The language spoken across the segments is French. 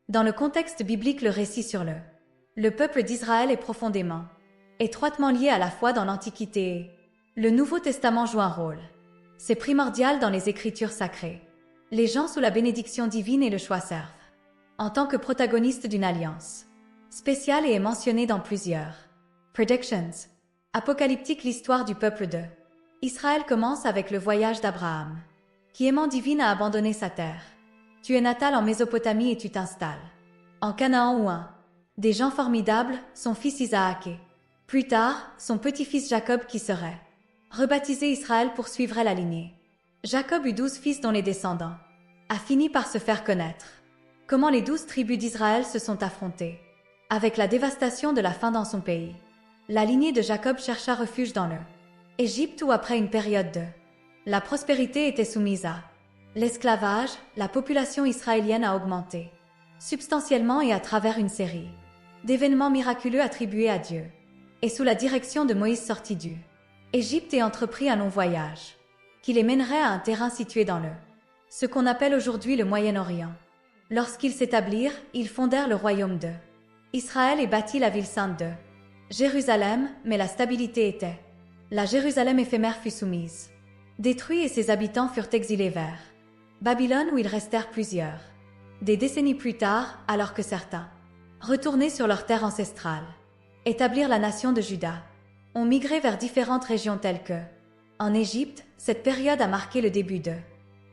Dans le contexte biblique, le récit sur le peuple d'Israël est profondément, étroitement lié à la foi dans l'Antiquité. Le Nouveau Testament joue un rôle. C'est primordial dans les Écritures sacrées. Les gens sous la bénédiction divine et le choix servent en tant que protagonistes d'une alliance spéciale et est mentionné dans plusieurs predictions apocalyptiques. L'histoire du peuple de Israël commence avec le voyage d'Abraham, qui aimant divine a abandonné sa terre. Tu es natal en Mésopotamie et tu t'installes en Canaan où un des gens formidables, son fils Isaac et, plus tard, son petit-fils Jacob qui serait rebaptisé Israël poursuivrait la lignée. Jacob eut 12 fils dont les descendants a fini par se faire connaître. Comment les 12 tribus d'Israël se sont affrontées avec la dévastation de la faim dans son pays. La lignée de Jacob chercha refuge dans l'Égypte où après une période de la prospérité était soumise à l'esclavage, la population israélienne a augmenté substantiellement et à travers une série d'événements miraculeux attribués à Dieu. Et sous la direction de Moïse sortit du Égypte et entreprit un long voyage, qui les mènerait à un terrain situé dans ce qu'on appelle aujourd'hui le Moyen-Orient. Lorsqu'ils s'établirent, ils fondèrent le royaume de Israël et bâtit la ville sainte de Jérusalem, mais la stabilité était. La Jérusalem éphémère fut soumise, détruite et ses habitants furent exilés vers Babylone où ils restèrent plusieurs des décennies plus tard, alors que certains retournés sur leur terre ancestrale, établir la nation de Juda, ont migré vers différentes régions telles que en Égypte. Cette période a marqué le début de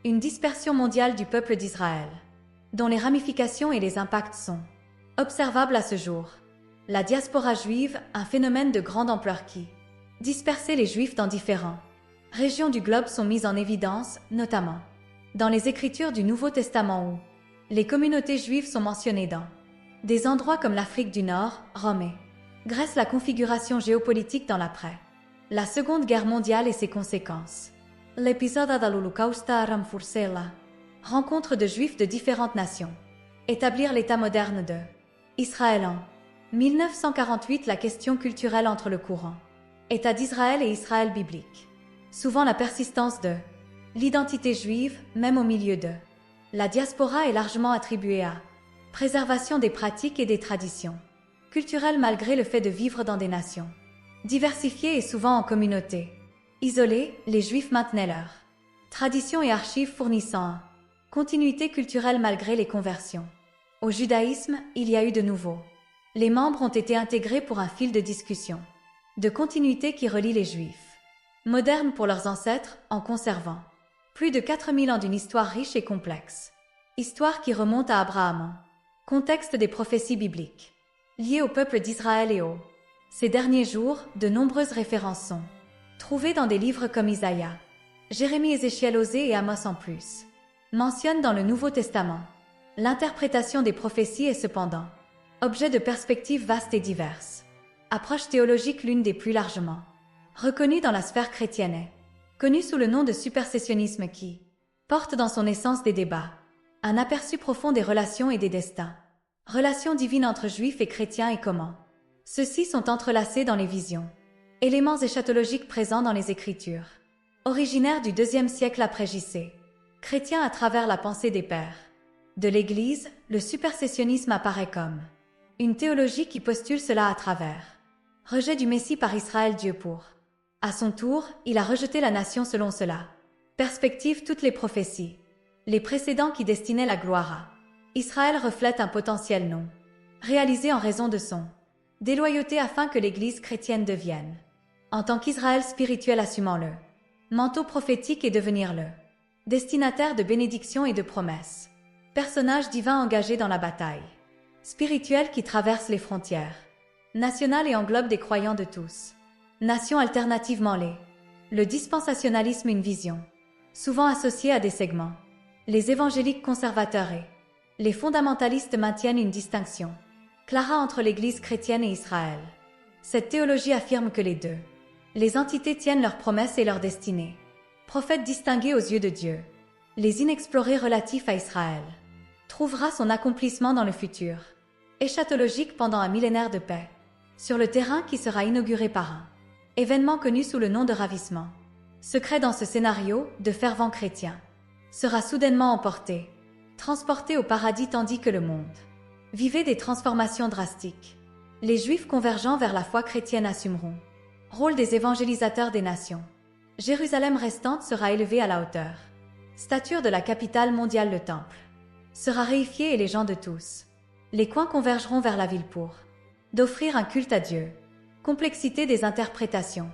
une dispersion mondiale du peuple d'Israël, dont les ramifications et les impacts sont observables à ce jour. La diaspora juive, un phénomène de grande ampleur qui dispersait les Juifs dans différentes régions du globe, sont mises en évidence, notamment dans les Écritures du Nouveau Testament où les communautés juives sont mentionnées dans des endroits comme l'Afrique du Nord, Rome et Grèce. La configuration géopolitique dans l'après la Seconde Guerre mondiale et ses conséquences. L'épisode dell'Olocausto a renforcé la rencontre de Juifs de différentes nations. Établir l'État moderne de Israël en 1948. La question culturelle entre le courant État d'Israël et Israël biblique. Souvent la persistance de l'identité juive, même au milieu de la diaspora, est largement attribuée à préservation des pratiques et des traditions culturelles malgré le fait de vivre dans des nations diversifiées et souvent en communautés isolées. Les Juifs maintenaient leurs traditions et archives fournissant une continuité culturelle malgré les conversions. Au judaïsme, il y a eu de nouveau. Les membres ont été intégrés pour un fil de discussion, de continuité qui relie les Juifs modernes pour leurs ancêtres en conservant plus de 4000 ans d'une histoire riche et complexe. Histoire qui remonte à Abraham. Contexte des prophéties bibliques liées au peuple d'Israël et ces derniers jours. De nombreuses références sont trouvées dans des livres comme Isaïe, Jérémie, Ézéchiel, Osée et Amos. En plus, mentionne dans le Nouveau Testament. L'interprétation des prophéties est cependant objet de perspectives vastes et diverses. Approche théologique, l'une des plus largement reconnue dans la sphère chrétienne est connue sous le nom de supersessionnisme qui porte dans son essence des débats, un aperçu profond des relations et des destins, relations divines entre juifs et chrétiens et comment ceux-ci sont entrelacés dans les visions, éléments eschatologiques présents dans les Écritures. Originaire du IIe siècle après J.C., chrétien à travers la pensée des pères de l'Église, le supersessionnisme apparaît comme une théologie qui postule cela à travers rejet du Messie par Israël. Dieu pour à son tour, il a rejeté la nation selon cela. Perspective, toutes les prophéties, les précédents qui destinaient la gloire à Israël reflètent un potentiel non réalisé en raison de son déloyauté afin que l'Église chrétienne devienne, en tant qu'Israël spirituel assumant le manteau prophétique et devenir le destinataire de bénédictions et de promesses. Personnage divin engagé dans la bataille spirituelle qui traverse les frontières nationales et englobe des croyants de tous nations. Alternativement le dispensationalisme, une vision souvent associée à des segments. Les évangéliques conservateurs et les fondamentalistes maintiennent une distinction clara entre l'Église chrétienne et Israël. Cette théologie affirme que les entités tiennent leurs promesses et leur destinée. Prophète distingué aux yeux de Dieu, les inexplorés relatifs à Israël trouvera son accomplissement dans le futur eschatologique pendant un millénaire de paix sur le terrain qui sera inauguré par un événement connu sous le nom de ravissement. Secret dans ce scénario, de fervents chrétiens sera soudainement emporté, transporté au paradis tandis que le monde Vivez des transformations drastiques. Les Juifs convergeant vers la foi chrétienne assumeront. Rôle des évangélisateurs des nations. Jérusalem restante sera élevée à la hauteur. Stature de la capitale mondiale, le temple sera réifié et les gens de tous. Les coins convergeront vers la ville pour d'offrir un culte à Dieu. Complexité des interprétations.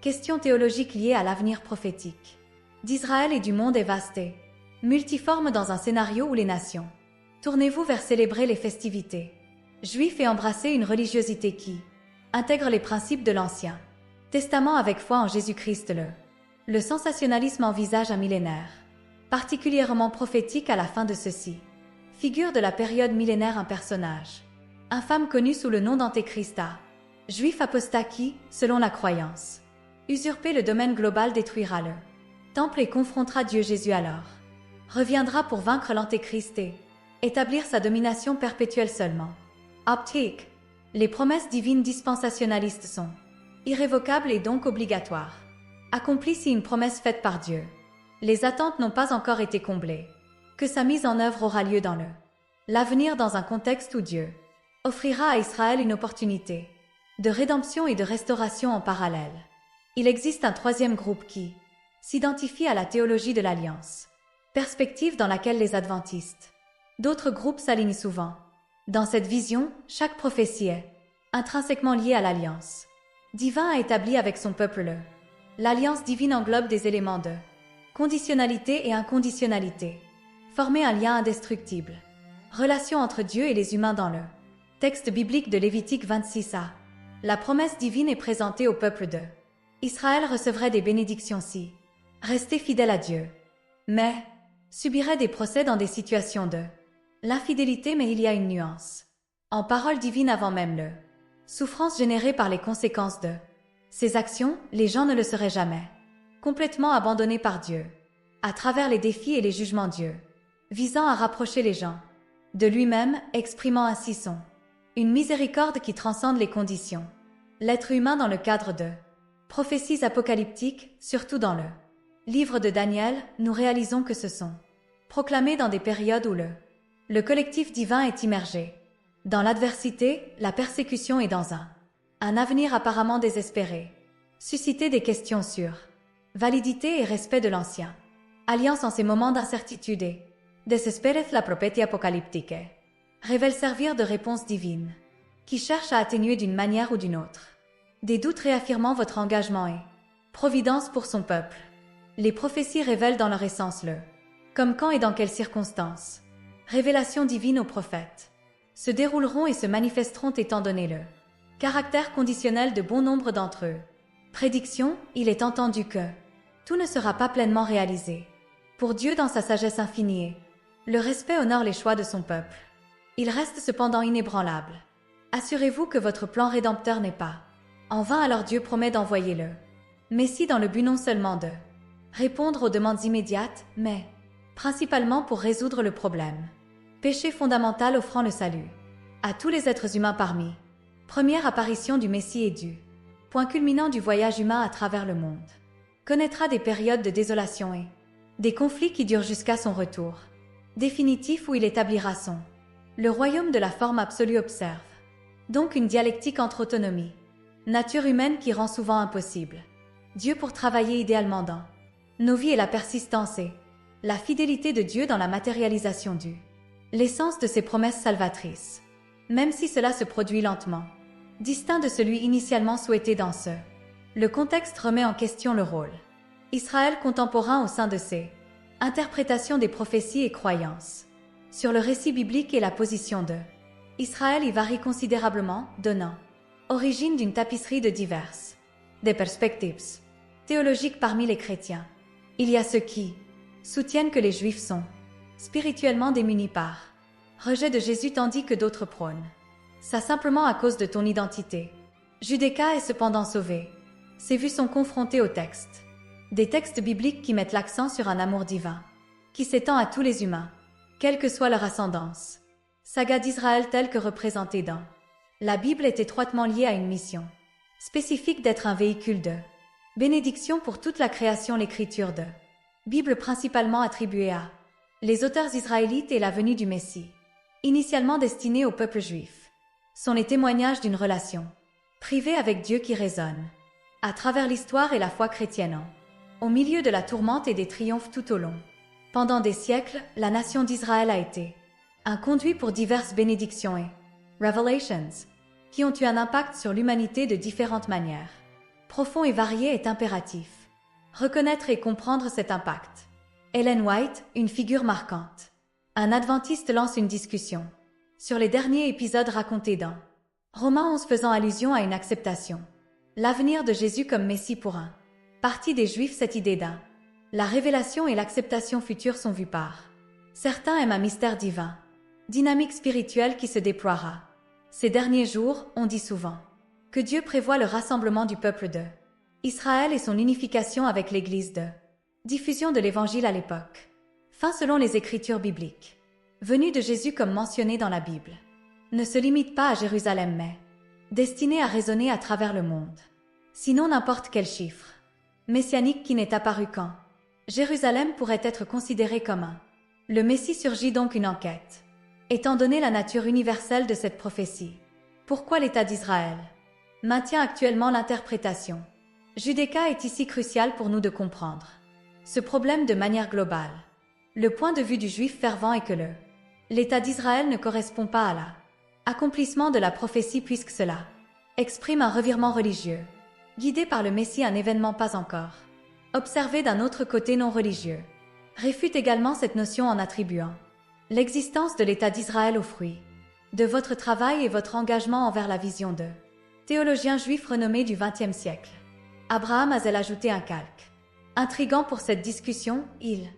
Questions théologiques liées à l'avenir prophétique d'Israël et du monde est vastée. Multiforme dans un scénario où les nations. Tournez-vous vers célébrer les festivités juifs et embrasser une religiosité qui intègre les principes de l'Ancien Testament avec foi en Jésus-Christ. Le sensationnalisme envisage un millénaire particulièrement prophétique à la fin de ceci. Figure de la période millénaire, un personnage infâme connu sous le nom d'Antéchrista, juif apostat qui, selon la croyance, usurper le domaine global, détruira le temple et confrontera Dieu. Jésus alors reviendra pour vaincre l'Antéchrist et établir sa domination perpétuelle seulement. Optique. Les promesses divines dispensationalistes sont irrévocables et donc obligatoires. Accomplies si une promesse faite par Dieu. Les attentes n'ont pas encore été comblées. Que sa mise en œuvre aura lieu dans l'avenir, dans un contexte où Dieu offrira à Israël une opportunité de rédemption et de restauration en parallèle. Il existe un troisième groupe qui s'identifie à la théologie de l'Alliance, perspective dans laquelle les adventistes d'autres groupes s'alignent souvent. Dans cette vision, chaque prophétie est intrinsèquement liée à l'Alliance divin établie avec son peuple. L'Alliance divine englobe des éléments de conditionnalité et inconditionnalité. Former un lien indestructible. Relation entre Dieu et les humains dans le texte biblique de Lévitique 26a. La promesse divine est présentée au peuple de Israël recevrait des bénédictions si restait fidèle à Dieu, mais subirait des procès dans des situations de l'infidélité. Mais il y a une nuance. En parole divine avant même le souffrance générée par les conséquences de ces actions, les gens ne le seraient jamais complètement abandonnés par Dieu, à travers les défis et les jugements Dieu, visant à rapprocher les gens de lui-même, exprimant ainsi son une miséricorde qui transcende les conditions. L'être humain dans le cadre de prophéties apocalyptiques, surtout dans le livre de Daniel, nous réalisons que ce sont proclamés dans des périodes où le collectif divin est immergé dans l'adversité, la persécution et dans un avenir apparemment désespéré. Susciter des questions sur validité et respect de l'ancien alliance en ces moments d'incertitude et desesperes la prophétie apocalyptique révèle servir de réponse divine qui cherche à atténuer d'une manière ou d'une autre des doutes, réaffirmant votre engagement et providence pour son peuple. Les prophéties révèlent dans leur essence comme quand et dans quelles circonstances révélations divines aux prophètes se dérouleront et se manifesteront étant donné le caractère conditionnel de bon nombre d'entre eux. Prédiction, il est entendu que tout ne sera pas pleinement réalisé. Pour Dieu dans sa sagesse infinie, le respect honore les choix de son peuple. Il reste cependant inébranlable. Assurez-vous que votre plan rédempteur n'est pas en vain, alors Dieu promet d'envoyer le Messie dans le but non seulement de répondre aux demandes immédiates, mais principalement pour résoudre le problème. Péché fondamental offrant le salut à tous les êtres humains parmi. Première apparition du Messie et du point culminant du voyage humain à travers le monde. Connaîtra des périodes de désolation et des conflits qui durent jusqu'à son retour définitif où il établira son le royaume de la forme absolue. Observe donc une dialectique entre autonomie, nature humaine qui rend souvent impossible Dieu pour travailler idéalement dans nos vies et la persistance et la fidélité de Dieu dans la matérialisation du l'essence de ses promesses salvatrices, même si cela se produit lentement, distinct de celui initialement souhaité dans le contexte remet en question le rôle Israël contemporain au sein de ses interprétations des prophéties et croyances sur le récit biblique, et la position de Israël y varie considérablement, donnant origine d'une tapisserie de diverses des perspectives théologiques parmi les chrétiens. Il y a ceux qui soutiennent que les Juifs sont spirituellement démunis par rejet de Jésus, tandis que d'autres prônent ça simplement à cause de ton identité. Judéka est cependant sauvé. Ses vues sont confrontées aux textes. Des textes bibliques qui mettent l'accent sur un amour divin, qui s'étend à tous les humains, quelle que soit leur ascendance. Saga d'Israël telle que représentée dans la Bible est étroitement liée à une mission spécifique d'être un véhicule de bénédiction pour toute la création. L'écriture de Bible principalement attribuée à les auteurs israélites et la venue du Messie initialement destinés au peuple juif, sont les témoignages d'une relation privée avec Dieu qui résonne à travers l'histoire et la foi chrétienne, au milieu de la tourmente et des triomphes tout au long. Pendant des siècles, la nation d'Israël a été un conduit pour diverses bénédictions et revelations qui ont eu un impact sur l'humanité de différentes manières. Profond et varié est impératif. Reconnaître et comprendre cet impact. Ellen White, une figure marquante. Un adventiste lance une discussion sur les derniers épisodes racontés dans Romains 11 faisant allusion à une acceptation. L'avenir de Jésus comme Messie pour un parti des Juifs, cette idée d'un la révélation et l'acceptation future sont vues par certains aiment un mystère divin, dynamique spirituelle qui se déploiera. Ces derniers jours, on dit souvent que Dieu prévoit le rassemblement du peuple de Israël et son unification avec l'Église de diffusion de l'Évangile à l'époque. Fin selon les Écritures bibliques. Venue de Jésus comme mentionné dans la Bible. Ne se limite pas à Jérusalem mais destiné à résonner à travers le monde. Sinon n'importe quel chiffre messianique qui n'est apparu quand Jérusalem pourrait être considéré comme un. Le Messie surgit donc une enquête. Étant donné la nature universelle de cette prophétie, pourquoi l'État d'Israël maintient actuellement l'interprétation judéca est ici crucial pour nous de comprendre ce problème de manière globale. Le point de vue du juif fervent est que l'État d'Israël ne correspond pas à l'accomplissement de la prophétie puisque cela exprime un revirement religieux, guidé par le Messie, un événement pas encore observé d'un autre côté non religieux. Réfute également cette notion en attribuant l'existence de l'État d'Israël aux fruits de votre travail et votre engagement envers la vision de théologien juif renommé du XXe siècle. Abraham Hazel ajouté un calque intrigant pour cette discussion, il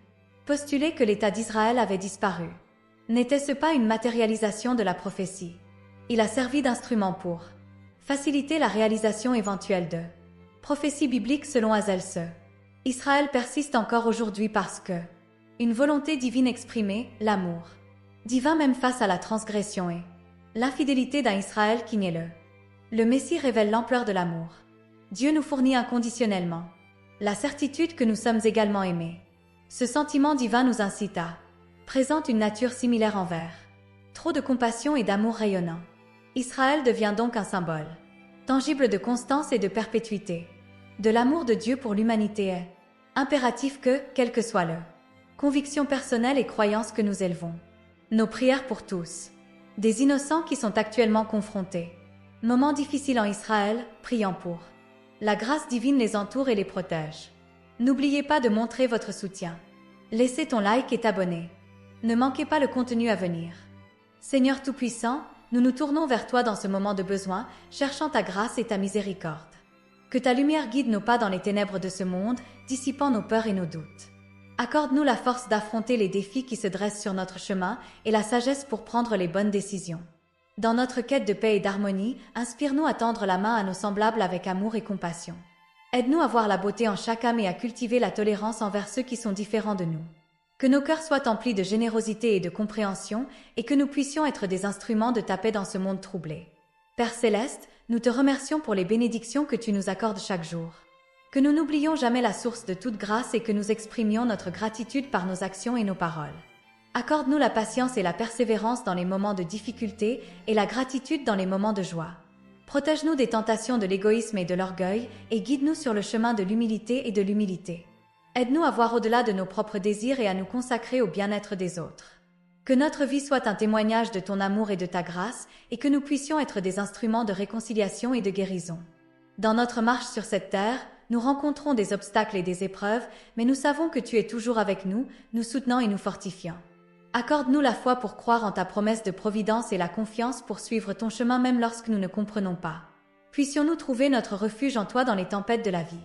postulait que l'État d'Israël avait disparu. N'était-ce pas une matérialisation de la prophétie? Il a servi d'instrument pour faciliter la réalisation éventuelle de prophéties bibliques selon Hazel. Israël persiste encore aujourd'hui parce que une volonté divine exprimée, l'amour divin même face à la transgression et l'infidélité d'un Israël qui nie le Messie révèle l'ampleur de l'amour. Dieu nous fournit inconditionnellement la certitude que nous sommes également aimés. Ce sentiment divin nous incite à présente une nature similaire envers trop de compassion et d'amour rayonnant. Israël devient donc un symbole tangible de constance et de perpétuité. De l'amour de Dieu pour l'humanité est impératif que, quelle que soit conviction personnelle et croyance que nous élevons. Nos prières pour tous. Des innocents qui sont actuellement confrontés. Moments difficiles en Israël, priant pour. La grâce divine les entoure et les protège. N'oubliez pas de montrer votre soutien. Laissez ton like et t'abonner. Ne manquez pas le contenu à venir. Seigneur Tout-Puissant, nous nous tournons vers toi dans ce moment de besoin, cherchant ta grâce et ta miséricorde. Que ta lumière guide nos pas dans les ténèbres de ce monde, dissipant nos peurs et nos doutes. Accorde-nous la force d'affronter les défis qui se dressent sur notre chemin et la sagesse pour prendre les bonnes décisions. Dans notre quête de paix et d'harmonie, inspire-nous à tendre la main à nos semblables avec amour et compassion. Aide-nous à voir la beauté en chaque âme et à cultiver la tolérance envers ceux qui sont différents de nous. Que nos cœurs soient emplis de générosité et de compréhension et que nous puissions être des instruments de ta paix dans ce monde troublé. Père Céleste, nous te remercions pour les bénédictions que tu nous accordes chaque jour. Que nous n'oublions jamais la source de toute grâce et que nous exprimions notre gratitude par nos actions et nos paroles. Accorde-nous la patience et la persévérance dans les moments de difficulté et la gratitude dans les moments de joie. Protège-nous des tentations de l'égoïsme et de l'orgueil et guide-nous sur le chemin de l'humilité et de l'humilité. Aide-nous à voir au-delà de nos propres désirs et à nous consacrer au bien-être des autres. Que notre vie soit un témoignage de ton amour et de ta grâce et que nous puissions être des instruments de réconciliation et de guérison. Dans notre marche sur cette terre, nous rencontrons des obstacles et des épreuves, mais nous savons que tu es toujours avec nous, nous soutenant et nous fortifiant. Accorde-nous la foi pour croire en ta promesse de providence et la confiance pour suivre ton chemin même lorsque nous ne comprenons pas. Puissions-nous trouver notre refuge en toi dans les tempêtes de la vie.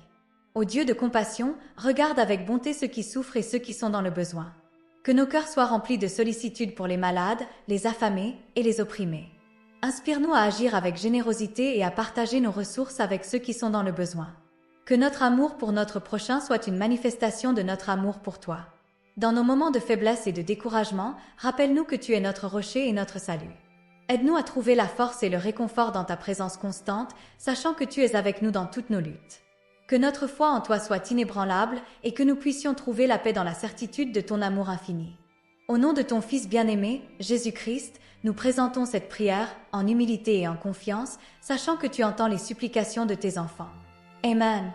Ô Dieu de compassion, regarde avec bonté ceux qui souffrent et ceux qui sont dans le besoin. Que nos cœurs soient remplis de sollicitude pour les malades, les affamés et les opprimés. Inspire-nous à agir avec générosité et à partager nos ressources avec ceux qui sont dans le besoin. Que notre amour pour notre prochain soit une manifestation de notre amour pour toi. Dans nos moments de faiblesse et de découragement, rappelle-nous que tu es notre rocher et notre salut. Aide-nous à trouver la force et le réconfort dans ta présence constante, sachant que tu es avec nous dans toutes nos luttes. Que notre foi en toi soit inébranlable et que nous puissions trouver la paix dans la certitude de ton amour infini. Au nom de ton Fils bien-aimé, Jésus-Christ, nous présentons cette prière en humilité et en confiance, sachant que tu entends les supplications de tes enfants. Amen.